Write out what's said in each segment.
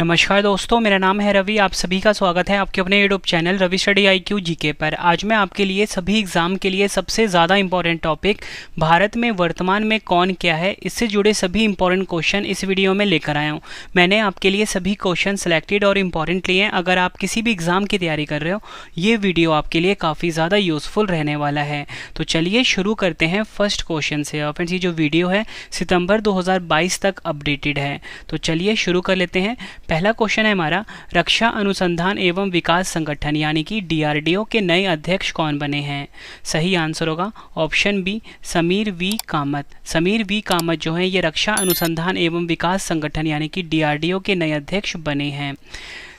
नमस्कार दोस्तों, मेरा नाम है रवि। आप सभी का स्वागत है आपके अपने YouTube channel Ravi study IQ GK पर। आज मैं आपके लिए सभी एग्जाम के लिए सबसे ज़्यादा इंपॉर्टेंट टॉपिक भारत में वर्तमान में कौन क्या है, इससे जुड़े सभी इंपॉर्टेंट क्वेश्चन इस वीडियो में लेकर आया हूँ। मैंने आपके लिए सभी क्वेश्चन सेलेक्टेड और इम्पॉर्टेंट लिए हैं। अगर आप किसी भी एग्ज़ाम की तैयारी कर रहे हो, ये वीडियो आपके लिए काफ़ी ज़्यादा यूज़फुल रहने वाला है। तो चलिए शुरू करते हैं फर्स्ट क्वेश्चन से। और फ्रेंड्स, ये जो वीडियो है सितंबर 2022 तक अपडेटेड है। तो चलिए शुरू कर लेते हैं। पहला क्वेश्चन है हमारा, रक्षा अनुसंधान एवं विकास संगठन यानी कि DRDO के नए अध्यक्ष कौन बने हैं? सही आंसर होगा option B, Sameer V Kamat. Sameer V Kamat जो है ये रक्षा अनुसंधान एवं विकास संगठन यानी कि DRDO के नए अध्यक्ष बने हैं।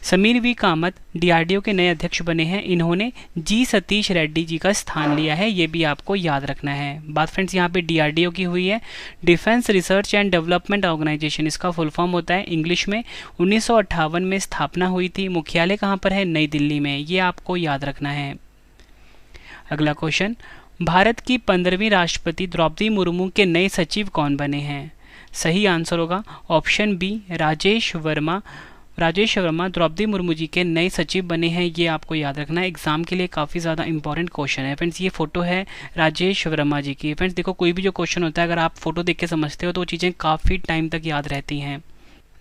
समीर वी कामत DRDO के नए अध्यक्ष बने हैं। इन्होंने जी सतीश रेड्डी जी का स्थान लिया है, ये भी आपको याद रखना है। बात फ्रेंड्स यहाँ पे DRDO की हुई है, defence research and development organisation, इसका फुल फॉर्म होता है इंग्लिश में। 1958 में स्थापना हुई थी। मुख्यालय कहाँ पर है? नई दिल्ली में, ये आपको याद रखना है। अगला क्वेश्चन, भारत की 15वीं राष्ट्रपति द्रौपदी मुर्मू के नए सचिव कौन बने हैं? सही आंसर होगा ऑप्शन बी, राजेश वर्मा। राजेश वर्मा द्रौपदी मुर्मू जी के नए सचिव बने हैं, ये आपको याद रखना है। एग्जाम के लिए काफ़ी ज़्यादा इंपॉर्टेंट क्वेश्चन है फ्रेंड्स। ये फोटो है राजेश वर्मा जी की। फ्रेंड्स देखो, कोई भी जो क्वेश्चन होता है अगर आप फोटो देख के समझते हो तो वो चीज़ें काफ़ी टाइम तक याद रहती हैं।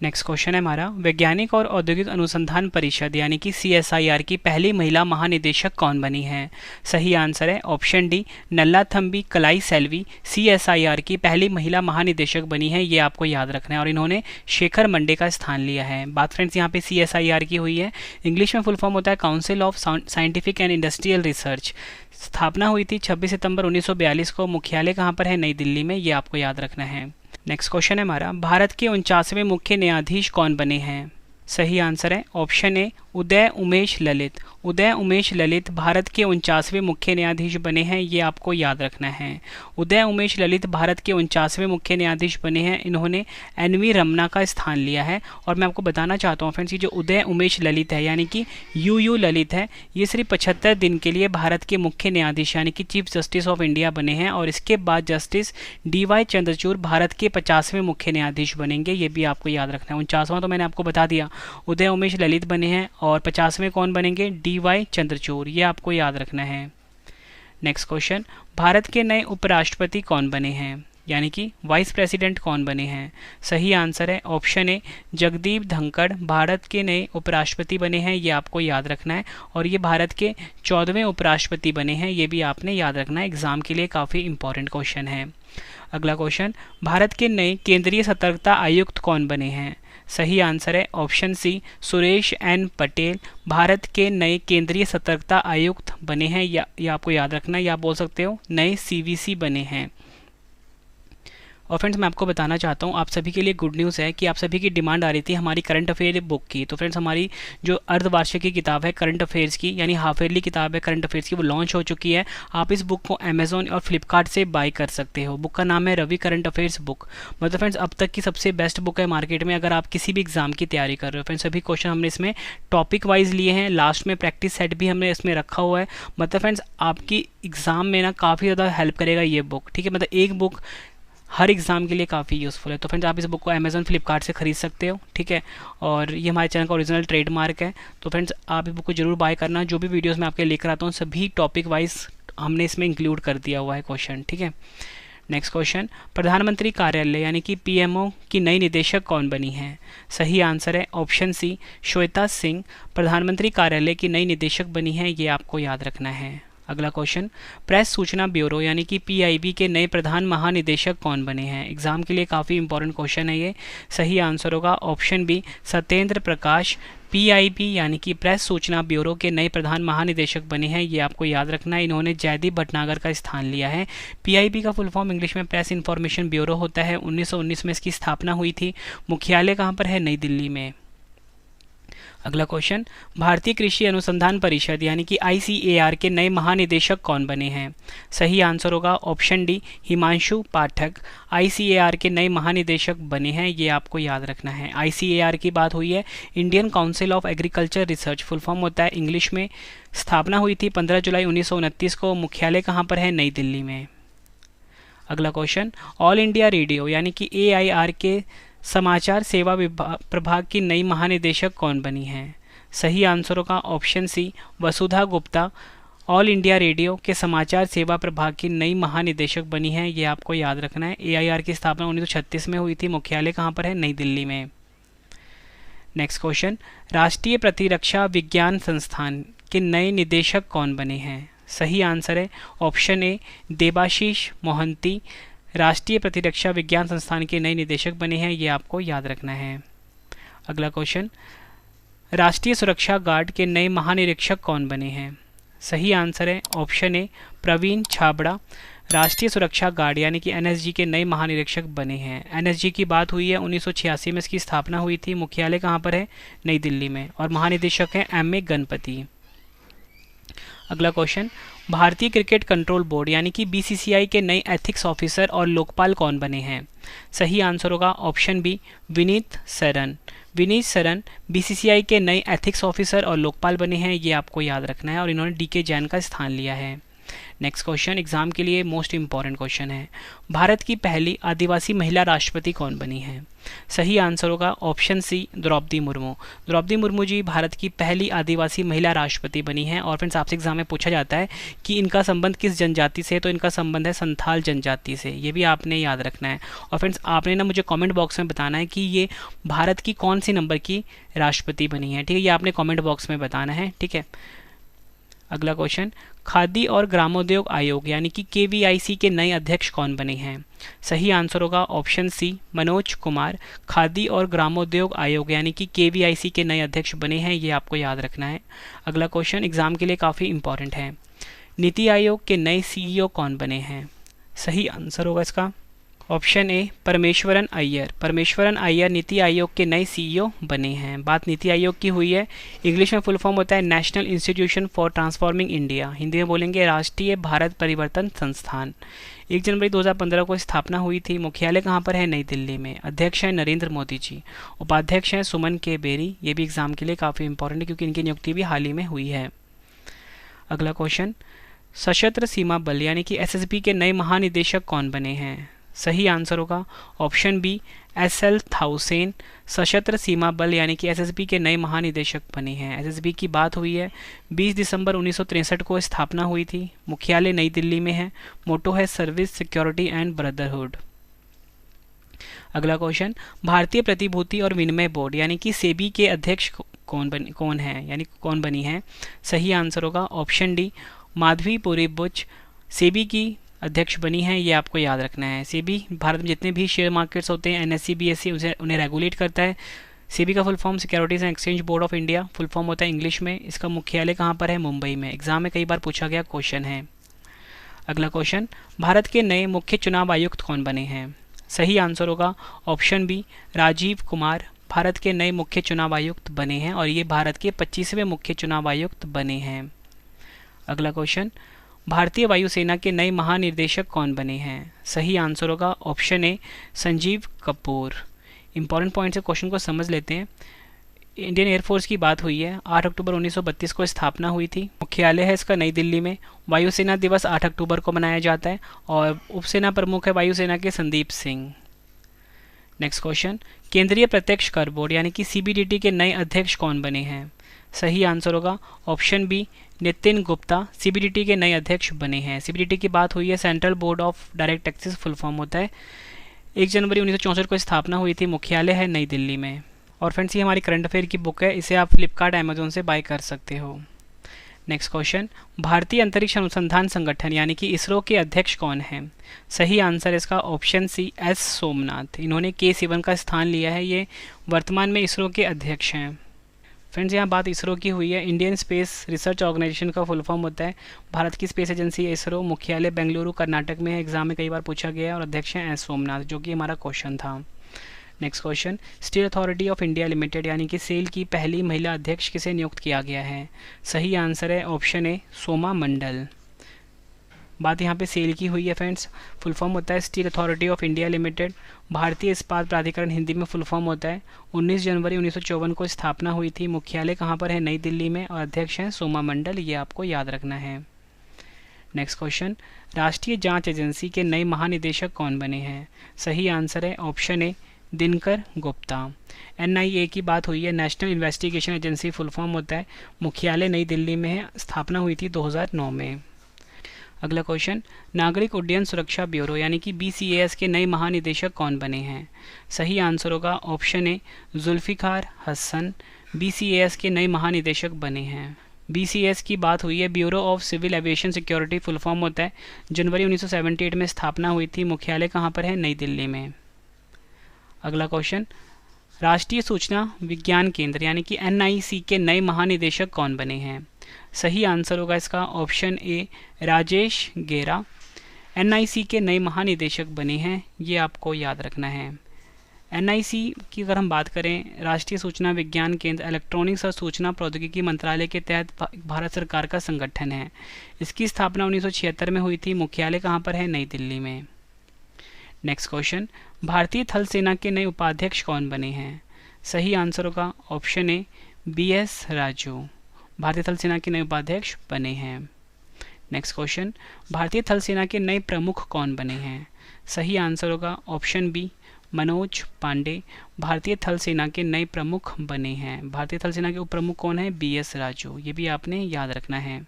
नेक्स्ट क्वेश्चन है हमारा, वैज्ञानिक और औद्योगिक अनुसंधान परिषद यानी कि CSIR की पहली महिला महानिदेशक कौन बनी है? सही आंसर है ऑप्शन डी, नल्लाथम्बी कलाई सेल्वी CSIR की पहली महिला महानिदेशक बनी है, ये आपको याद रखना है। और इन्होंने शेखर मंडे का स्थान लिया है। बात फ्रेंड्स यहाँ पे CSIR की हुई है, इंग्लिश में फुल फॉर्म होता है council of scientific and industrial research. स्थापना हुई थी 26 सितंबर 1942 को। मुख्यालय कहाँ पर है? नई दिल्ली में, ये आपको याद रखना है। नेक्स्ट क्वेश्चन है हमारा, भारत के 49वें मुख्य न्यायाधीश कौन बने हैं? सही आंसर है ऑप्शन ए, उदय उमेश ललित। उदय उमेश ललित भारत के 49वें मुख्य न्यायाधीश बने हैं, ये आपको याद रखना है। उदय उमेश ललित भारत के 49वें मुख्य न्यायाधीश बने हैं। इन्होंने NV रमना का स्थान लिया है। और मैं आपको बताना चाहता हूँ फ्रेंड्स, ये जो उदय उमेश ललित है यानी कि UU ललित है, ये सिर्फ 75 दिन के लिए भारत के मुख्य न्यायाधीश यानी कि चीफ जस्टिस ऑफ इंडिया बने हैं। और इसके बाद जस्टिस DY चंद्रचूड़ भारत के 50वें मुख्य न्यायाधीश बनेंगे, ये भी आपको याद रखना है। 49वां तो मैंने आपको बता दिया, उदय उमेश ललित बने हैं। और 50वें कौन बनेंगे? DY चंद्रचूड़, ये आपको याद रखना है। नेक्स्ट क्वेश्चन, भारत के नए उपराष्ट्रपति कौन बने हैं यानी कि वाइस प्रेसिडेंट कौन बने हैं? सही आंसर है ऑप्शन ए, जगदीप धनखड़ भारत के नए उपराष्ट्रपति बने हैं, ये आपको याद रखना है। और ये भारत के 14वें उपराष्ट्रपति बने हैं, ये भी आपने याद रखना है। एग्जाम के लिए काफ़ी इंपॉर्टेंट क्वेश्चन है। अगला क्वेश्चन, भारत के नए केंद्रीय सतर्कता आयुक्त कौन बने हैं? सही आंसर है option C, Suresh N Patel Bharat के नए केंद्रीय सतर्कता आयुक्त बने हैं, या आपको याद रखना है, या आप बोल सकते हो नए CVC बने हैं। और फ्रेंड्स मैं आपको बताना चाहता हूँ, आप सभी के लिए गुड न्यूज़ है कि आप सभी की डिमांड आ रही थी हमारी करंट अफेयर बुक की। तो फ्रेंड्स हमारी जो अर्धवार्षिक की किताब है करंट अफेयर्स की, यानी हाफ ईयरली किताब है करंट अफेयर्स की, वो लॉन्च हो चुकी है। आप इस बुक को अमेजोन और फ्लिपकार्ट से बाय कर सकते हो। बुक का नाम है रवि करंट अफेयर्स बुक। मतलब फ्रेंड्स अब तक की सबसे बेस्ट बुक है मार्केट में, अगर आप किसी भी एग्जाम की तैयारी कर रहे हो। फ्रेंड्स सभी क्वेश्चन हमने इसमें टॉपिक वाइज लिए हैं, लास्ट में प्रैक्टिस सेट भी हमने इसमें रखा हुआ है। मतलब फ्रेंड्स आपकी एग्जाम में ना काफ़ी ज़्यादा हेल्प करेगा ये बुक, ठीक है। मतलब एक बुक हर एग्ज़ाम के लिए काफ़ी यूज़फुल है। तो फ्रेंड्स आप इस बुक को अमेजोन फ्लिपकार्ट से खरीद सकते हो, ठीक है। और ये हमारे चैनल का ओरिजिनल ट्रेडमार्क है। तो फ्रेंड्स आप इस बुक को जरूर बाय करना। जो भी वीडियोस मैं आपके लेकर आता हूँ सभी टॉपिक वाइज हमने इसमें इंक्लूड कर दिया हुआ है क्वेश्चन, ठीक है। नेक्स्ट क्वेश्चन, प्रधानमंत्री कार्यालय यानी कि PMO की नई निदेशक कौन बनी है? सही आंसर है ऑप्शन सी, श्वेता सिंह प्रधानमंत्री कार्यालय की नई निदेशक बनी है, ये आपको याद रखना है। अगला क्वेश्चन, प्रेस सूचना ब्यूरो यानी कि PIB के नए प्रधान महानिदेशक कौन बने हैं? एग्जाम के लिए काफ़ी इंपॉर्टेंट क्वेश्चन है ये। सही आंसर होगा ऑप्शन बी, सत्येंद्र प्रकाश PIB यानी कि प्रेस सूचना ब्यूरो के नए प्रधान महानिदेशक बने हैं, ये आपको याद रखना है। इन्होंने जयदीप भटनागर का स्थान लिया है। PIB का फुल फॉर्म इंग्लिश में प्रेस इन्फॉर्मेशन ब्यूरो होता है। 1919 में इसकी स्थापना हुई थी। मुख्यालय कहाँ पर है? नई दिल्ली में। अगला क्वेश्चन, भारतीय कृषि अनुसंधान परिषद यानी कि ICAR के नए महानिदेशक कौन बने हैं? सही आंसर होगा ऑप्शन डी, हिमांशु पाठक ICAR के नए महानिदेशक बने हैं, ये आपको याद रखना है। ICAR की बात हुई है, Indian council of agriculture research full form होता है इंग्लिश में। स्थापना हुई थी 15 जुलाई 1929 को। मुख्यालय कहाँ पर है? नई दिल्ली में। अगला क्वेश्चन, ऑल इंडिया रेडियो यानी कि AIR के समाचार सेवा प्रभाग की नई महानिदेशक कौन बनी है? सही आंसर होगा ऑप्शन सी, वसुधा गुप्ता ऑल इंडिया रेडियो के समाचार सेवा प्रभाग की नई महानिदेशक बनी है, ये आपको याद रखना है। एआईआर की स्थापना 1936 में हुई थी। मुख्यालय कहाँ पर है? नई दिल्ली में। नेक्स्ट क्वेश्चन, राष्ट्रीय प्रतिरक्षा विज्ञान संस्थान के नए निदेशक कौन बने हैं? सही आंसर है ऑप्शन ए, देबाशीष मोहंती राष्ट्रीय प्रतिरक्षा विज्ञान संस्थान के नए निदेशक बने हैं, ये आपको याद रखना है। अगला क्वेश्चन, राष्ट्रीय सुरक्षा गार्ड के नए महानिरीक्षक कौन बने हैं? सही आंसर है ऑप्शन ए, प्रवीण छाबड़ा राष्ट्रीय सुरक्षा गार्ड यानी कि एनएसजी के नए महानिरीक्षक बने हैं। एनएसजी की बात हुई है 1986 में इसकी स्थापना हुई थी। मुख्यालय कहाँ पर है? नई दिल्ली में। और महानिदेशक हैं एम.ए. गणपति। अगला क्वेश्चन, भारतीय क्रिकेट कंट्रोल बोर्ड यानी कि बीसीसीआई के नए एथिक्स ऑफिसर और लोकपाल कौन बने हैं? सही आंसर होगा option B, Vineet Saran. Vineet Saran BCCI के नए एथिक्स ऑफिसर और लोकपाल बने हैं, ये आपको याद रखना है। और इन्होंने डीके जैन का स्थान लिया है। नेक्स्ट क्वेश्चन एग्जाम के लिए मोस्ट इंपॉर्टेंट क्वेश्चन है, भारत की पहली आदिवासी महिला राष्ट्रपति कौन बनी है? सही आंसर होगा ऑप्शन सी, द्रौपदी मुर्मू। द्रौपदी मुर्मू जी भारत की पहली आदिवासी महिला राष्ट्रपति बनी हैं। और फ्रेंड्स आपसे एग्जाम में पूछा जाता है कि इनका संबंध किस जनजाति से है, तो इनका संबंध है संथाल जनजाति से, ये भी आपने याद रखना है। और फ्रेंड्स आपने ना मुझे कॉमेंट बॉक्स में बताना है कि ये भारत की कौन सी नंबर की राष्ट्रपति बनी है, ठीक है, ये आपने कॉमेंट बॉक्स में बताना है, ठीक है। अगला क्वेश्चन, खादी और ग्रामोद्योग आयोग यानी कि केवीआईसी के नए अध्यक्ष कौन बने हैं? सही आंसर होगा ऑप्शन सी, मनोज कुमार खादी और ग्रामोद्योग आयोग यानी कि केवीआईसी के नए अध्यक्ष बने हैं, ये आपको याद रखना है। अगला क्वेश्चन एग्जाम के लिए काफ़ी इंपॉर्टेंट है, नीति आयोग के नए सीईओ कौन बने हैं? सही आंसर होगा इसका ऑप्शन ए, परमेश्वरन अय्यर। परमेश्वरन अय्यर नीति आयोग के नए सीईओ बने हैं। बात नीति आयोग की हुई है, इंग्लिश में फुल फॉर्म होता है national institution for transforming India, Hindi में बोलेंगे राष्ट्रीय भारत परिवर्तन संस्थान। 1 जनवरी 2015 को स्थापना हुई थी। मुख्यालय कहाँ पर है? नई दिल्ली में। अध्यक्ष हैं नरेंद्र मोदी जी, उपाध्यक्ष हैं सुमन के बेरी। ये भी एग्जाम के लिए काफ़ी इंपॉर्टेंट है क्योंकि इनकी नियुक्ति भी हाल ही में हुई है। अगला क्वेश्चन, सशस्त्र सीमा बल यानी कि एसएसबी के नए महानिदेशक कौन बने हैं? सही आंसर होगा ऑप्शन बी, एसएल थाउसेन सशस्त्र सीमा बल यानी कि एसएसबी के नए महानिदेशक बने हैं। एसएसबी की बात हुई है 20 दिसंबर 1963 को स्थापना हुई थी। मुख्यालय नई दिल्ली में है। मोटो है सर्विस, सिक्योरिटी एंड ब्रदरहुड। अगला क्वेश्चन, भारतीय प्रतिभूति और विनिमय बोर्ड यानी कि सेबी के अध्यक्ष कौन है यानी कौन बनी है? सही आंसर होगा ऑप्शन डी, माधवी पुरी बुच सेबी की अध्यक्ष बनी है, ये आपको याद रखना है। सेबी भारत में जितने भी शेयर मार्केट्स होते हैं एनएससी बीएससी उन्हें रेगुलेट करता है। सेबी का फुल form securities and exchange board of India full form होता है इंग्लिश में। इसका मुख्यालय कहाँ पर है? मुंबई में। एग्जाम में कई बार पूछा गया क्वेश्चन है। अगला क्वेश्चन, भारत के नए मुख्य चुनाव आयुक्त कौन बने हैं? सही आंसर होगा ऑप्शन बी, राजीव कुमार भारत के नए मुख्य चुनाव आयुक्त बने हैं और ये भारत के 25वें मुख्य चुनाव आयुक्त बने हैं। अगला क्वेश्चन, भारतीय वायुसेना के नए महानिर्देशक कौन बने हैं? सही आंसर होगा ऑप्शन ए, संजीव कपूर। इंपॉर्टेंट पॉइंट से क्वेश्चन को समझ लेते हैं। इंडियन एयरफोर्स की बात हुई है, 8 अक्टूबर 1932 को स्थापना हुई थी। मुख्यालय है इसका नई दिल्ली में। वायुसेना दिवस 8 अक्टूबर को मनाया जाता है और उपसेना प्रमुख है वायुसेना के संदीप सिंह। नेक्स्ट क्वेश्चन, केंद्रीय प्रत्यक्ष कर बोर्ड यानी कि सीबीडीटी के नए अध्यक्ष कौन बने हैं? सही आंसर होगा option B, Nitin Gupta CBDT के नए अध्यक्ष बने हैं। सीबीडीटी की बात हुई है, central board of direct taxes full form होता है। 1 जनवरी 1964 को स्थापना हुई थी। मुख्यालय है नई दिल्ली में। और फ्रेंड्स ये हमारी करंट अफेयर की बुक है, इसे आप फ्लिपकार्ट अमेजोन से बाय कर सकते हो। नेक्स्ट क्वेश्चन, भारतीय अंतरिक्ष अनुसंधान संगठन यानी कि इसरो के अध्यक्ष कौन हैं? सही आंसर इसका ऑप्शन सी, एस सोमनाथ। इन्होंने K7 का स्थान लिया है। ये वर्तमान में इसरो के अध्यक्ष हैं। फ्रेंड्स यहाँ बात इसरो की हुई है। इंडियन स्पेस रिसर्च ऑर्गेनाइजेशन का फुल फॉर्म होता है भारत की स्पेस एजेंसी है इसरो। मुख्यालय बेंगलुरु कर्नाटक में है। एग्जाम में कई बार पूछा गया है और अध्यक्ष हैं एस सोमनाथ, जो कि हमारा क्वेश्चन था। Next question, steel authority of India limited यानी कि सेल की पहली महिला अध्यक्ष किसे नियुक्त किया गया है? सही आंसर है ऑप्शन ए, सोमा मंडल। बात यहाँ पे सेल की हुई है फ्रेंड्स। फुल फॉर्म होता है steel authority of India limited. भारतीय इस्पात प्राधिकरण हिंदी में फुल फॉर्म होता है। 19 जनवरी 1954 को स्थापना हुई थी। मुख्यालय कहाँ पर है? नई दिल्ली में और अध्यक्ष हैं सोमा मंडल। ये आपको याद रखना है। नेक्स्ट क्वेश्चन, राष्ट्रीय जांच एजेंसी के नए महानिदेशक कौन बने हैं? सही आंसर है option A, Dinkar Gupta. NIA की बात हुई है, national investigation agency full form होता है, मुख्यालय नई दिल्ली में है, स्थापना हुई थी 2009 में। अगला क्वेश्चन, नागरिक उड्डयन सुरक्षा ब्यूरो यानी कि BCAS के नए महानिदेशक कौन बने हैं? सही आंसर होगा option A Zulfiqar Hasan, BCAS के नए महानिदेशक बने हैं। BCAS की बात हुई है, bureau of civil aviation security full form होता है, जनवरी 1978 में स्थापना हुई थी, मुख्यालय कहाँ पर है? नई दिल्ली में। अगला क्वेश्चन, राष्ट्रीय सूचना विज्ञान केंद्र यानी कि NIC के नए महानिदेशक कौन बने हैं? सही आंसर होगा इसका ऑप्शन ए राजेश गेरा। NIC के नए महानिदेशक बने हैं, ये आपको याद रखना है। NIC की अगर हम बात करें, राष्ट्रीय सूचना विज्ञान केंद्र इलेक्ट्रॉनिक्स और सूचना प्रौद्योगिकी मंत्रालय के तहत भारत सरकार का संगठन है। इसकी स्थापना 1976 में हुई थी, मुख्यालय कहाँ पर है? नई दिल्ली में। नेक्स्ट क्वेश्चन, भारतीय थल सेना के नए उपाध्यक्ष कौन बने हैं? सही आंसर होगा ऑप्शन ए BS राजू, भारतीय थल सेना के नए उपाध्यक्ष बने हैं। नेक्स्ट क्वेश्चन, भारतीय थल सेना के नए प्रमुख कौन बने हैं? सही आंसर होगा ऑप्शन बी मनोज पांडे, भारतीय थल सेना के नए प्रमुख बने हैं। भारतीय थल सेना के उप प्रमुख कौन है? BS राजू, ये भी आपने याद रखना है।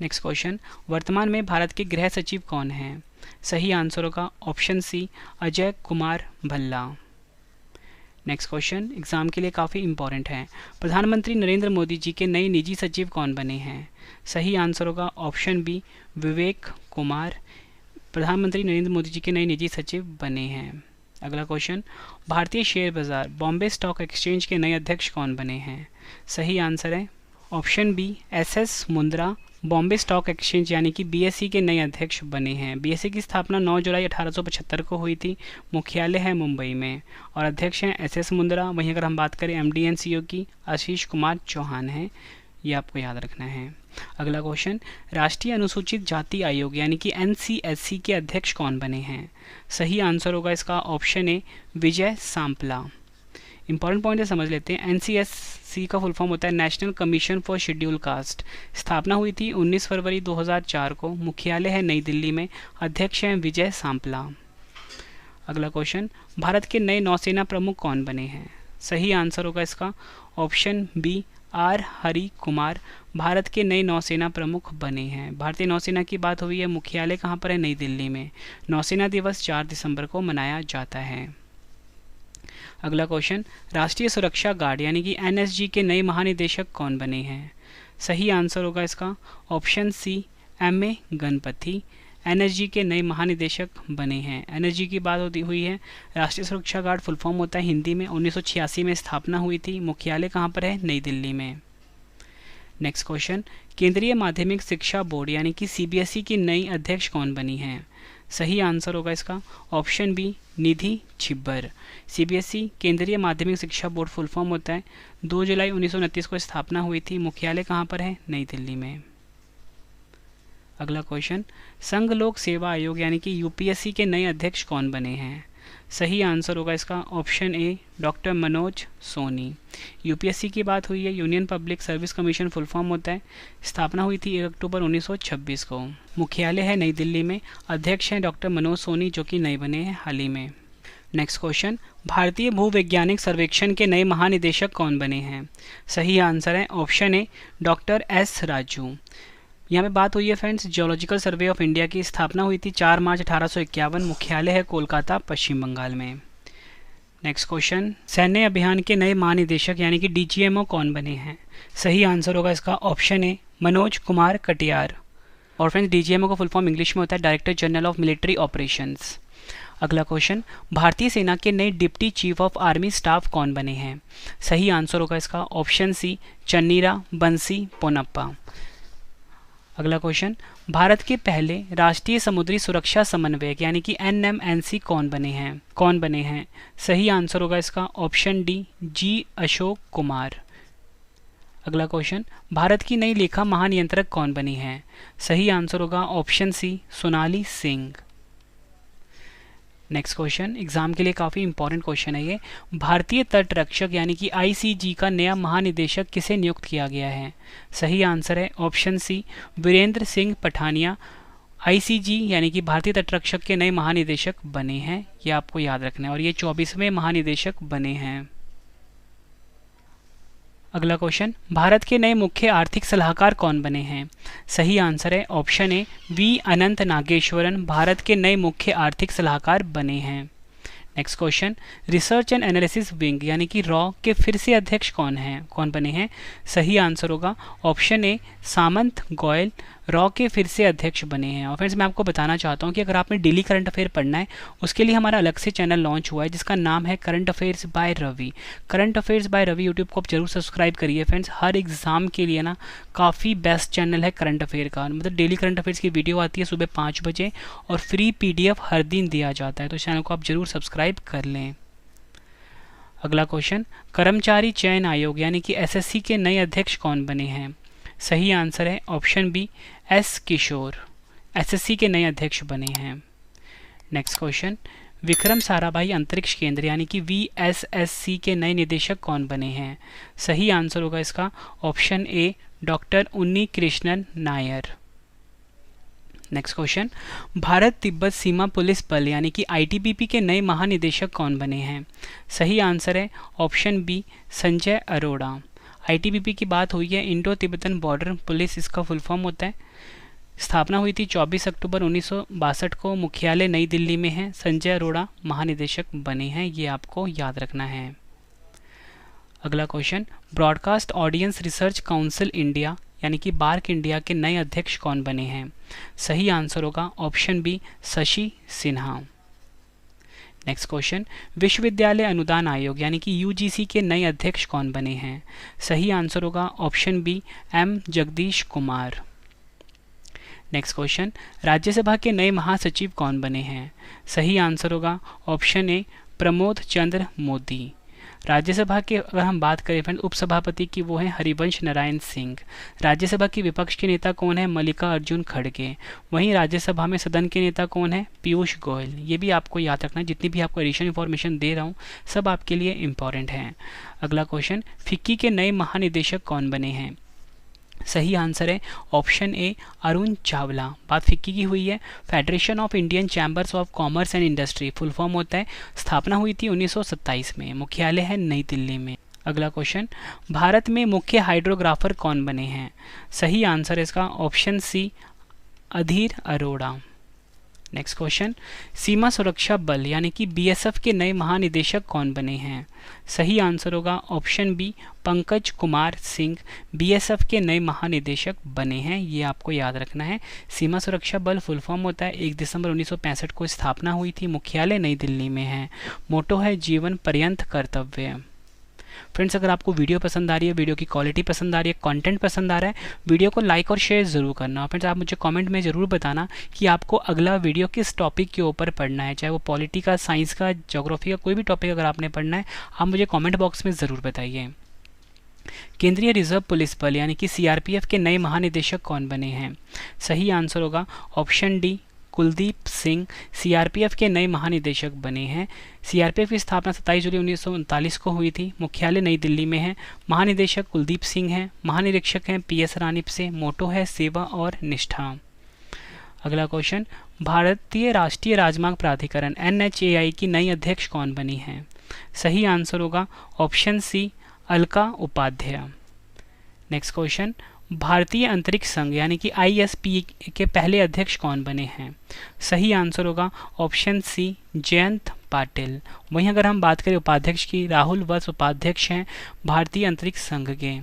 नेक्स्ट क्वेश्चन, वर्तमान में भारत के गृह सचिव कौन हैं? सही आंसर होगा option C Ajay Kumar Bhalla. Next question exam के लिए काफ़ी इंपॉर्टेंट है, प्रधानमंत्री नरेंद्र मोदी जी के नए निजी सचिव कौन बने हैं? सही आंसर होगा ऑप्शन बी विवेक कुमार, प्रधानमंत्री नरेंद्र मोदी जी के नए निजी सचिव बने हैं। अगला क्वेश्चन, भारतीय शेयर बाजार बॉम्बे स्टॉक एक्सचेंज के नए अध्यक्ष कौन बने हैं? सही आंसर है option B SS Mundra, Bombay stock exchange यानी कि BSE के नए अध्यक्ष बने हैं। BSE की स्थापना 9 जुलाई 1875 को हुई थी, मुख्यालय है मुंबई में और अध्यक्ष हैं SS मुंद्रा। वहीं अगर हम बात करें MD and CEO की, आशीष कुमार चौहान हैं, ये आपको याद रखना है। अगला क्वेश्चन, राष्ट्रीय अनुसूचित जाति आयोग यानी कि NCSC के अध्यक्ष कौन बने हैं? सही आंसर होगा इसका ऑप्शन ए विजय सांपला। इंपॉर्टेंट पॉइंट है, समझ लेते हैं। NCSC का फुल फॉर्म होता है national commission for schedule caste, स्थापना हुई थी 19 फरवरी 2004 को, मुख्यालय है नई दिल्ली में, अध्यक्ष हैं विजय सांपला। अगला क्वेश्चन, भारत के नए नौसेना प्रमुख कौन बने हैं? सही आंसर होगा इसका option B R Hari Kumar, Bharat के नए नौसेना प्रमुख बने हैं। भारतीय नौसेना की बात हुई है, मुख्यालय कहाँ पर है? नई दिल्ली में। नौसेना दिवस 4 दिसंबर को मनाया जाता है। अगला क्वेश्चन, राष्ट्रीय सुरक्षा गार्ड यानी कि NSG के नए महानिदेशक कौन बने हैं? सही आंसर होगा इसका option C MA Ganapathi, NSG के नए महानिदेशक बने हैं। NSG की बात होती हुई है, राष्ट्रीय सुरक्षा गार्ड फुल फॉर्म होता है हिंदी में, 1986 में स्थापना हुई थी, मुख्यालय कहाँ पर है? नई दिल्ली में। नेक्स्ट क्वेश्चन, केंद्रीय माध्यमिक शिक्षा बोर्ड यानी कि CBSE की नई अध्यक्ष कौन बनी हैं? सही आंसर होगा इसका ऑप्शन बी निधि छिब्बर। CBSE केंद्रीय माध्यमिक शिक्षा बोर्ड फुल फॉर्म होता है, 2 जुलाई 1929 को स्थापना हुई थी, मुख्यालय कहाँ पर है? नई दिल्ली में। अगला क्वेश्चन, संघ लोक सेवा आयोग यानी कि UPSC के नए अध्यक्ष कौन बने हैं? सही आंसर होगा इसका option A doctor Manoj Soni. UPSC की बात हुई है, union public service commission full form होता है, स्थापना हुई थी 1 अक्टूबर 1926 को, मुख्यालय है नई दिल्ली में, अध्यक्ष हैं डॉक्टर मनोज सोनी जो कि नए बने हैं हाल ही में। नेक्स्ट क्वेश्चन, भारतीय भूवैज्ञानिक सर्वेक्षण के नए महानिदेशक कौन बने हैं? सही आंसर है option A doctor S Raju. यहाँ पे बात हुई है friends, geological survey of India की स्थापना हुई थी 4 मार्च 1851, मुख्यालय है कोलकाता पश्चिम बंगाल में। नेक्स्ट क्वेश्चन, सैन्य अभियान के नए महानिदेशक यानी कि DGMO कौन बने हैं? सही आंसर होगा इसका ऑप्शन ए मनोज कुमार कटियार। और फ्रेंड्स DGMO का फुल फॉर्म इंग्लिश में होता है director general of military operations. अगला क्वेश्चन, भारतीय सेना के नए deputy chief of army staff कौन बने हैं? सही आंसर होगा इसका ऑप्शन सी चन्नीरा बंसी पोनप्पा। अगला क्वेश्चन, भारत के पहले राष्ट्रीय समुद्री सुरक्षा समन्वयक यानी कि NMNC कौन बने हैं? सही आंसर होगा इसका option D G Ashok Kumar. अगला क्वेश्चन, भारत की नई लेखा महानियंत्रक कौन बनी है? सही आंसर होगा option C Sonali Singh. Next question exam के लिए काफ़ी इंपॉर्टेंट क्वेश्चन है ये, भारतीय तट रक्षक यानी कि ICG का नया महानिदेशक किसे नियुक्त किया गया है? सही आंसर है option C Virender Singh Pathania, ICG यानी कि भारतीय तटरक्षक के नए महानिदेशक बने हैं, ये आपको याद रखना है, और ये 24वें महानिदेशक बने हैं। अगला क्वेश्चन, भारत के नए मुख्य आर्थिक सलाहकार कौन बने हैं? सही आंसर है ऑप्शन ए वी अनंत नागेश्वरन भारत के नए मुख्य आर्थिक सलाहकार बने हैं। Next question, research and analysis wing यानी कि रॉ के फिर से अध्यक्ष कौन बने हैं? सही आंसर होगा ऑप्शन ए सामंत गोयल रॉ के फिर से अध्यक्ष बने हैं। और फ्रेंड्स मैं आपको बताना चाहता हूं कि अगर आपने डेली करंट अफेयर पढ़ना है उसके लिए हमारा अलग से चैनल लॉन्च हुआ है जिसका नाम है current affairs by Ravi. Current affairs by Ravi YouTube को आप जरूर सब्सक्राइब करिए फ्रेंड्स। हर एग्जाम के लिए ना काफ़ी बेस्ट चैनल है करंट अफेयर का, मतलब डेली करंट अफेयर्स की वीडियो आती है सुबह 5 बजे और फ्री PDF हर दिन दिया जाता है, तो चैनल को आप जरूर सब्सक्राइब कर लें। अगला क्वेश्चन, कर्मचारी चयन आयोग यानी कि SSC के नए अध्यक्ष कौन बने हैं? सही आंसर है ऑप्शन बी S किशोर SSC के नए अध्यक्ष बने हैं। नेक्स्ट क्वेश्चन, विक्रम साराभाई अंतरिक्ष केंद्र यानी कि VSSC के नए निदेशक कौन बने हैं? सही आंसर होगा इसका ऑप्शन ए डॉक्टर उन्नी कृष्णन नायर। नेक्स्ट क्वेश्चन, भारत तिब्बत सीमा पुलिस बल यानी कि ITBP के नए महानिदेशक कौन बने हैं? सही आंसर है option B Sanjay Arora. ITBP की बात हुई है, इंडो तिब्बतन बॉर्डर पुलिस इसका फुल फॉर्म होता है। स्थापना हुई थी 24 अक्टूबर 1962 को, मुख्यालय नई दिल्ली में है। संजय अरोड़ा महानिदेशक बने हैं, ये आपको याद रखना है। अगला question, broadcast audience research council India यानी कि बार्क इंडिया के नए अध्यक्ष कौन बने हैं? सही आंसर होगा option B Shashi Sinha. Next question, विश्वविद्यालय अनुदान आयोग यानी कि UGC के नए अध्यक्ष कौन बने हैं? सही आंसर होगा option B M Jagdish Kumar. Next question, Rajya Sabha के नए महासचिव कौन बने हैं? सही आंसर होगा ऑप्शन ए प्रमोद चंद्र मोदी। राज्यसभा के अगर हम बात करें फ्रेंड उपसभापति की, वो है हरिवंश नारायण सिंह। राज्यसभा की विपक्ष के नेता कौन है? मल्लिका अर्जुन खड़गे। वहीं राज्यसभा में सदन के नेता कौन है? पीयूष गोयल। ये भी आपको याद रखना है, जितनी भी आपको एडिशनल इन्फॉर्मेशन दे रहा हूँ सब आपके लिए इंपॉर्टेंट है। अगला क्वेश्चन, फिक्की के नए महानिदेशक कौन बने हैं? सही आंसर है ऑप्शन ए अरुण चावला। बात फिक्की की हुई है, federation of Indian chambers of commerce and industry full form होता है। स्थापना हुई थी 1927 में, मुख्यालय है नई दिल्ली में। अगला क्वेश्चन, भारत में मुख्य हाइड्रोग्राफर कौन बने हैं? सही आंसर है इसका ऑप्शन सी अधीर अरोड़ा। नेक्स्ट क्वेश्चन, सीमा सुरक्षा बल यानी कि BSF के नए महानिदेशक कौन बने हैं? सही आंसर होगा option B Pankaj Kumar Singh BSF के नए महानिदेशक बने हैं, ये आपको याद रखना है। सीमा सुरक्षा बल फुल फॉर्म होता है, 1 दिसंबर 1965 को स्थापना हुई थी, मुख्यालय नई दिल्ली में है। मोटो है जीवन पर्यंत कर्तव्य। फ्रेंड्स अगर आपको वीडियो पसंद आ रही है, वीडियो की क्वालिटी पसंद आ रही है, कंटेंट पसंद आ रहा है, वीडियो को लाइक और शेयर ज़रूर करना। फ्रेंड्स आप मुझे कमेंट में ज़रूर बताना कि आपको अगला वीडियो किस टॉपिक के ऊपर पढ़ना है, चाहे वो पॉलिटी का, साइंस का, ज्योग्राफी का, कोई भी टॉपिक अगर आपने पढ़ना है आप मुझे कॉमेंट बॉक्स में ज़रूर बताइए। केंद्रीय रिजर्व पुलिस बल यानी कि CRPF के नए महानिदेशक कौन बने हैं? सही आंसर होगा option D Kuldeep Singh CRPF के नए महानिदेशक बने हैं। CRPF की स्थापना 27 जुलाई 1939 को हुई थी, मुख्यालय नई दिल्ली में है। महानिदेशक कुलदीप सिंह हैं, महानिरीक्षक हैं PS रानीप से। मोटो है सेवा और निष्ठा। अगला क्वेश्चन, भारतीय राष्ट्रीय राजमार्ग प्राधिकरण NHAI की नई अध्यक्ष कौन बनी है? सही आंसर होगा option C Alka Upadhyay. Next question, भारतीय अंतरिक्ष संघ यानी कि ISP के पहले अध्यक्ष कौन बने हैं? सही आंसर होगा ऑप्शन सी जयंत पाटिल। वहीं अगर हम बात करें उपाध्यक्ष की, राहुल वत्स उपाध्यक्ष हैं भारतीय अंतरिक्ष संघ के।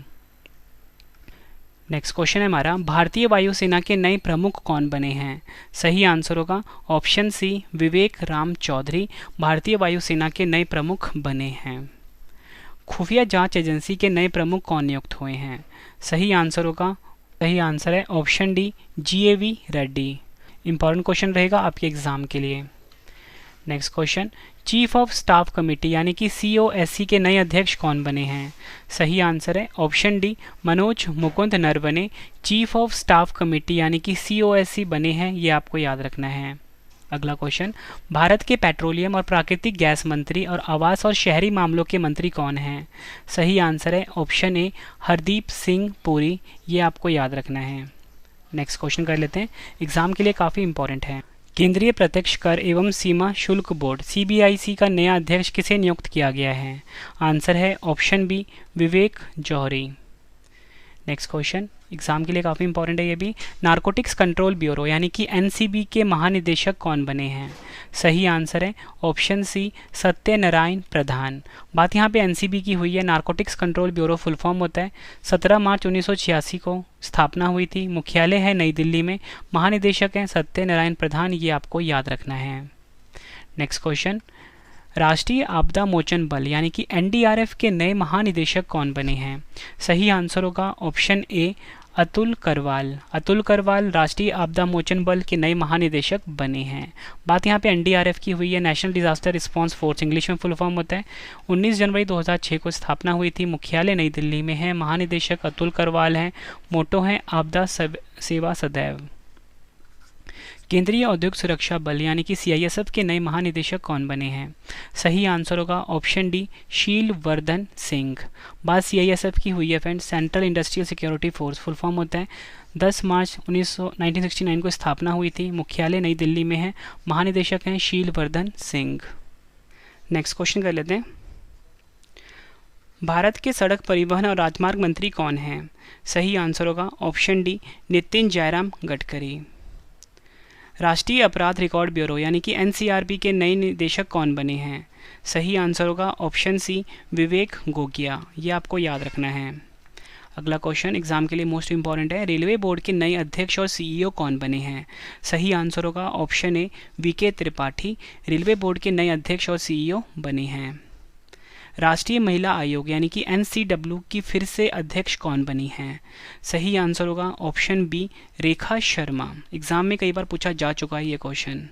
नेक्स्ट क्वेश्चन है हमारा, भारतीय वायुसेना के नए प्रमुख कौन बने हैं? सही आंसर होगा ऑप्शन सी विवेक राम चौधरी भारतीय वायुसेना के नए प्रमुख बने हैं। खुफिया जांच एजेंसी के नए प्रमुख कौन नियुक्त हुए हैं? सही आंसर होगा, सही आंसर है option D GAV Reddy. Important question रहेगा आपके एग्जाम के लिए। Next question, chief of staff committee यानी कि COSC के नए अध्यक्ष कौन बने हैं? सही आंसर है option D Manoj Mukund Naravane chief of staff committee यानी कि COSC बने हैं, ये आपको याद रखना है। अगला क्वेश्चन, भारत के पेट्रोलियम और प्राकृतिक गैस मंत्री और आवास और शहरी मामलों के मंत्री कौन हैं? सही आंसर है ऑप्शन ए हरदीप सिंह पुरी, ये आपको याद रखना है। नेक्स्ट क्वेश्चन कर लेते हैं, एग्जाम के लिए काफ़ी इंपॉर्टेंट है। केंद्रीय प्रत्यक्ष कर एवं सीमा शुल्क बोर्ड सीबीआईसी का नया अध्यक्ष किसे नियुक्त किया गया है? आंसर है ऑप्शन बी, विवेक जौहरी। नेक्स्ट क्वेश्चन एग्जाम के लिए काफ़ी इंपॉर्टेंट है ये भी। नारकोटिक्स कंट्रोल ब्यूरो यानी कि एनसीबी के महानिदेशक कौन बने हैं? सही आंसर है ऑप्शन सी, सत्यनारायण प्रधान। बात यहाँ पे एनसीबी की हुई है। Narcotics control bureau full form होता है। 17 मार्च 1986 को स्थापना हुई थी। मुख्यालय है नई दिल्ली में। महानिदेशक हैं सत्यनारायण प्रधान, ये आपको याद रखना है। नेक्स्ट क्वेश्चन, राष्ट्रीय आपदा मोचन बल यानी कि एनडीआरएफ के नए महानिदेशक कौन बने हैं? सही आंसर होगा ऑप्शन ए, अतुल करवाल। अतुल करवाल राष्ट्रीय आपदा मोचन बल के नए महानिदेशक बने हैं। बात यहाँ पे एनडीआरएफ की हुई है। National disaster response force English में फुल फॉर्म होता है। 19 जनवरी 2006 को स्थापना हुई थी। मुख्यालय नई दिल्ली में है। महानिदेशक अतुल करवाल हैं। मोटो है आपदा सेवा सदैव। केंद्रीय औद्योगिक सुरक्षा बल यानी कि सीआईएसएफ के नए महानिदेशक कौन बने हैं? सही आंसर होगा ऑप्शन डी, शीलवर्धन सिंह। बात सीआईएसएफ की हुई है friends. Central industrial security force full form होता है। 10 मार्च 1969 को स्थापना हुई थी। मुख्यालय नई दिल्ली में है। महानिदेशक हैं शीलवर्धन सिंह। नेक्स्ट क्वेश्चन कर लेते हैं, भारत के सड़क परिवहन और राजमार्ग मंत्री कौन हैं? सही आंसर होगा ऑप्शन डी, नितिन जयराम गडकरी। राष्ट्रीय अपराध रिकॉर्ड ब्यूरो यानी कि एनसीआरबी के नए निदेशक कौन बने हैं? सही आंसर होगा ऑप्शन सी, विवेक गोगिया। ये आपको याद रखना है। अगला क्वेश्चन एग्जाम के लिए मोस्ट इंपॉर्टेंट है। रेलवे बोर्ड के नए अध्यक्ष और सीईओ कौन बने हैं? सही आंसर होगा option A, VK Tripathi. Railway board के नए अध्यक्ष और सीईओ बने हैं। राष्ट्रीय महिला आयोग यानी कि एनसीडब्ल्यू की फिर से अध्यक्ष कौन बनी हैं? सही आंसर होगा option B, Rekha Sharma. Exam में कई बार पूछा जा चुका है ये क्वेश्चन।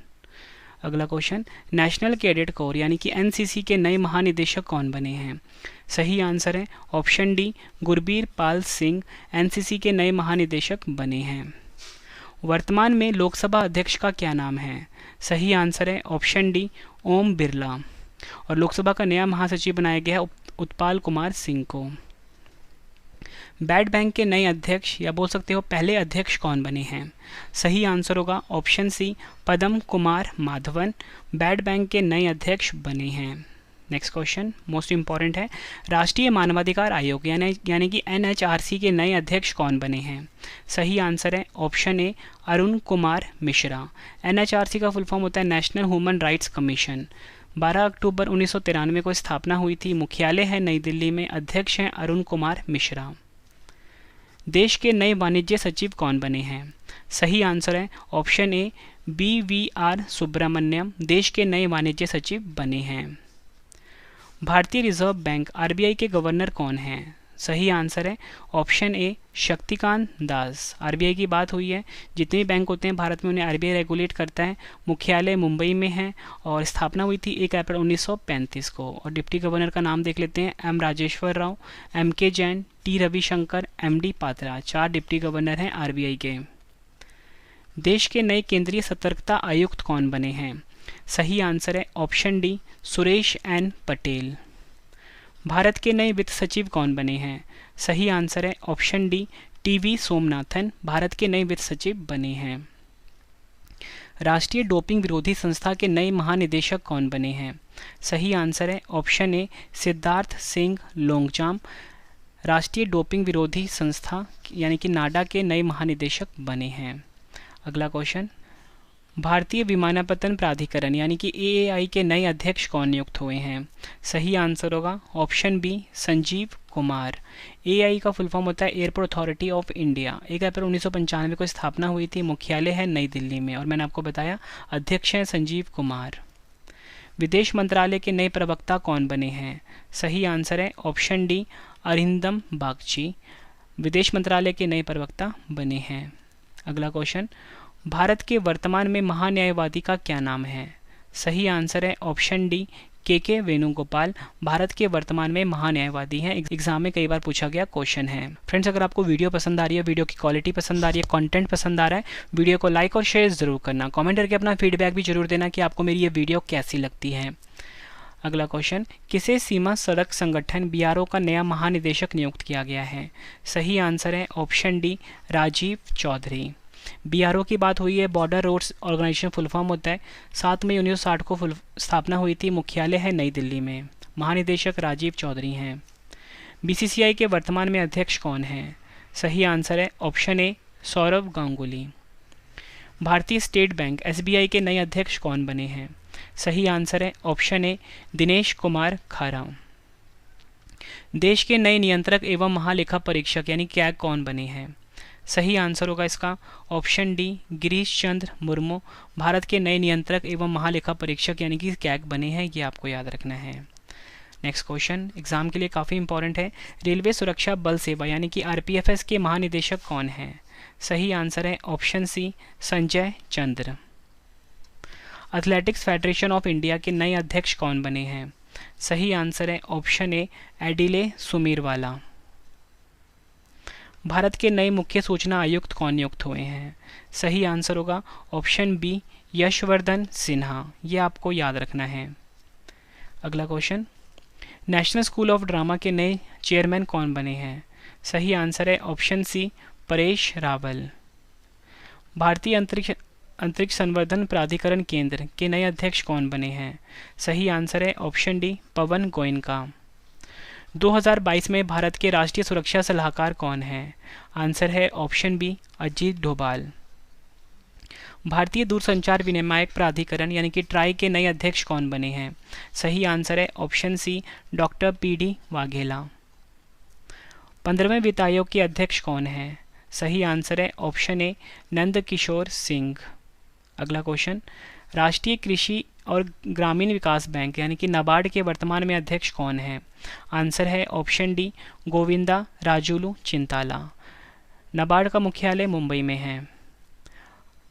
अगला क्वेश्चन, नेशनल कैडेट कोर यानी कि एनसीसी के नए महानिदेशक कौन बने हैं? सही आंसर है option D, Gurbir Pal Singh NCC के नए महानिदेशक बने हैं। वर्तमान में लोकसभा अध्यक्ष का क्या नाम है? सही आंसर है ऑप्शन डी, ओम बिरला। और लोकसभा का नया महासचिव बनाया गया है उत्पाल कुमार सिंह को। बैड बैंक के नए अध्यक्ष या बोल सकते हो पहले अध्यक्ष कौन बने हैं? सही आंसर होगा ऑप्शन सी, पदम कुमार माधवन बैड बैंक के नए अध्यक्ष बने हैं। नेक्स्ट क्वेश्चन मोस्ट इंपॉर्टेंट है। राष्ट्रीय मानवाधिकार आयोग यानी कि एनएचआरसी के नए अध्यक्ष कौन बने हैं? सही आंसर है option A, Arun Kumar Mishra. NHRC का फुल फॉर्म होता है नेशनल ह्यूमन राइट्स कमीशन। 12 अक्टूबर 1993 को स्थापना हुई थी। मुख्यालय है नई दिल्ली में। अध्यक्ष हैं अरुण कुमार मिश्रा। देश के नए वाणिज्य सचिव कौन बने हैं? सही आंसर है ऑप्शन ए, BVR सुब्रमण्यम देश के नए वाणिज्य सचिव बने हैं। भारतीय रिजर्व बैंक आरबीआई के गवर्नर कौन हैं? सही आंसर है option A, Shaktikanta Das. RBI की बात हुई है। जितने भी बैंक होते हैं भारत में उन्हें आरबीआई रेगुलेट करता है। मुख्यालय मुंबई में है और स्थापना हुई थी 1 अप्रैल 1935 को। और डिप्टी गवर्नर का नाम देख लेते हैं, M Rajeshwar Rao, MK Jain, T Ravi Shankar, MD Patra. 4 deputy governor हैं आरबीआई के। देश के नए केंद्रीय सतर्कता आयुक्त कौन बने हैं? सही आंसर है option D, Suresh N Patel. Bharat के नए वित्त सचिव कौन बने हैं? सही आंसर है option D, TV Somanathan Bharat के नए वित्त सचिव बने हैं। राष्ट्रीय डोपिंग विरोधी संस्था के नए महानिदेशक कौन बने हैं? सही आंसर है ऑप्शन ए, सिद्धार्थ सिंह लोंगजाम राष्ट्रीय डोपिंग विरोधी संस्था यानी कि नाडा के नए महानिदेशक बने हैं। अगला क्वेश्चन, भारतीय विमानपत्तन प्राधिकरण यानी कि AAI के नए अध्यक्ष कौन नियुक्त हुए हैं? सही आंसर होगा option B, Sanjeev Kumar. AAI का फुल फॉर्म होता है एयरपोर्ट अथॉरिटी ऑफ इंडिया। 1 अप्रैल 1995 को स्थापना हुई थी। मुख्यालय है नई दिल्ली में और मैंने आपको बताया अध्यक्ष हैं संजीव कुमार। विदेश मंत्रालय के नए प्रवक्ता कौन बने हैं? सही आंसर है ऑप्शन डी, अरिंदम बागची विदेश मंत्रालय के नए प्रवक्ता बने हैं। अगला क्वेश्चन, भारत के वर्तमान में महान्यायवादी का क्या नाम है? सही आंसर है option D, KK Venugopal Bharat के वर्तमान में महान्यायवादी हैं। एग्जाम में कई बार पूछा गया क्वेश्चन है। फ्रेंड्स, अगर आपको वीडियो पसंद आ रही है, वीडियो की क्वालिटी पसंद आ रही है, कंटेंट पसंद आ रहा है, वीडियो को लाइक और शेयर जरूर करना। कमेंट करके अपना फीडबैक भी जरूर देना कि आपको मेरी ये वीडियो कैसी लगती है। अगला क्वेश्चन, किसे सीमा सड़क संगठन BRO का नया महानिदेशक नियुक्त किया गया है? सही आंसर है option D, Rajeev Chaudhary. BRO की बात हुई है, border roads organisation full form होता है। 7 मई 1960 को स्थापना हुई थी, मुख्यालय है नई दिल्ली में। महानिदेशक राजीव चौधरी हैं। BCCI के वर्तमान में अध्यक्ष कौन हैं? सही आंसर है ऑप्शन ए सौरव गांगुली। भारतीय स्टेट बैंक SBI के नए अध्यक्ष कौन बने हैं? सही आंसर है ऑप्शन ए दिनेश कुमार खारा। देश के नए नियंत्रक एवं महालेखा परीक्षक यानी कैग कौन बने हैं? सही आंसर होगा इसका ऑप्शन डी गिरीश चंद्र मुर्मू भारत के नए नियंत्रक एवं महालेखा परीक्षक यानी कि कैग बने हैं, ये आपको याद रखना है। नेक्स्ट क्वेश्चन एग्जाम के लिए काफ़ी इंपॉर्टेंट है। रेलवे सुरक्षा बल सेवा यानी कि RPFS के महानिदेशक कौन हैं? सही आंसर है option C Sanjay Chandra. Athletics federation of India के नए अध्यक्ष कौन बने हैं? सही आंसर है ऑप्शन ए एडिले सुमीरवाला। भारत के नए मुख्य सूचना आयुक्त कौन नियुक्त हुए हैं? सही आंसर होगा ऑप्शन बी यशवर्धन सिन्हा, ये आपको याद रखना है। अगला question, national school of drama के नए चेयरमैन कौन बने हैं? सही आंसर है ऑप्शन सी परेश रावल। भारतीय अंतरिक्ष संवर्धन प्राधिकरण केंद्र के नए अध्यक्ष कौन बने हैं? सही आंसर है ऑप्शन डी पवन गोयनका। 2022 में भारत के राष्ट्रीय सुरक्षा सलाहकार कौन हैं? आंसर है ऑप्शन बी अजीत डोभाल। भारतीय दूरसंचार विनियामक प्राधिकरण यानी कि ट्राई के नए अध्यक्ष कौन बने हैं? सही आंसर है option C doctor PD Vaghela. 15वें वित्त आयोग के अध्यक्ष कौन हैं? सही आंसर है ऑप्शन ए नंद किशोर सिंह। अगला क्वेश्चन, राष्ट्रीय कृषि और ग्रामीण विकास बैंक यानी कि नाबार्ड के वर्तमान में अध्यक्ष कौन हैं? आंसर है ऑप्शन डी गोविंदा राजुलू चिंताला। नाबार्ड का मुख्यालय मुंबई में है।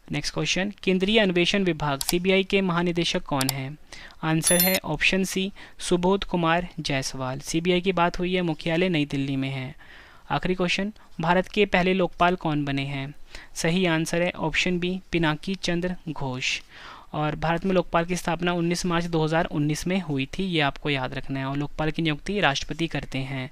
नेक्स्ट क्वेश्चन, केंद्रीय अन्वेषण विभाग CBI के महानिदेशक कौन हैं? आंसर है option C Subodh Kumar Jaiswal. CBI की बात हुई है, मुख्यालय नई दिल्ली में है। आखिरी क्वेश्चन, भारत के पहले लोकपाल कौन बने हैं? सही आंसर है ऑप्शन बी पिनाकी चंद्र घोष। और भारत में लोकपाल की स्थापना 19 मार्च 2019 में हुई थी, ये आपको याद रखना है। और लोकपाल की नियुक्ति राष्ट्रपति करते हैं।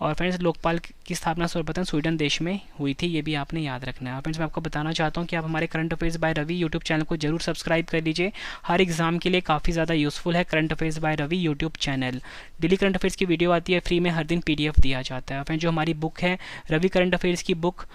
और फ्रेंड्स, लोकपाल की स्थापना सर्वप्रथम स्वीडन देश में हुई थी, ये भी आपने याद रखना है। और फ्रेंड्स, मैं आपको बताना चाहता हूँ कि आप हमारे current affairs by Ravi YouTube channel को जरूर सब्सक्राइब कर लीजिए। हर एग्जाम के लिए काफ़ी ज़्यादा यूजफुल है current affairs by Ravi YouTube channel. Daily current affairs की वीडियो आती है फ्री में, हर दिन PDF दिया जाता है। फ्रेंड्स, जो हमारी बुक है रवि करंट अफेयर्स की बुक,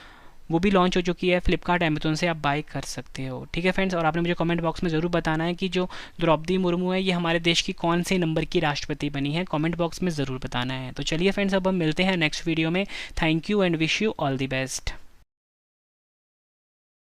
वो भी लॉन्च हो चुकी है। फ्लिपकार्ट अमेजोन से आप बाय कर सकते हो। ठीक है फ्रेंड्स, और आपने मुझे कमेंट बॉक्स में ज़रूर बताना है कि जो द्रौपदी मुर्मू है ये हमारे देश की कौन से नंबर की राष्ट्रपति बनी है, कमेंट बॉक्स में ज़रूर बताना है। तो चलिए फ्रेंड्स, अब हम मिलते हैं नेक्स्ट वीडियो में। Thank you and wish you all the best.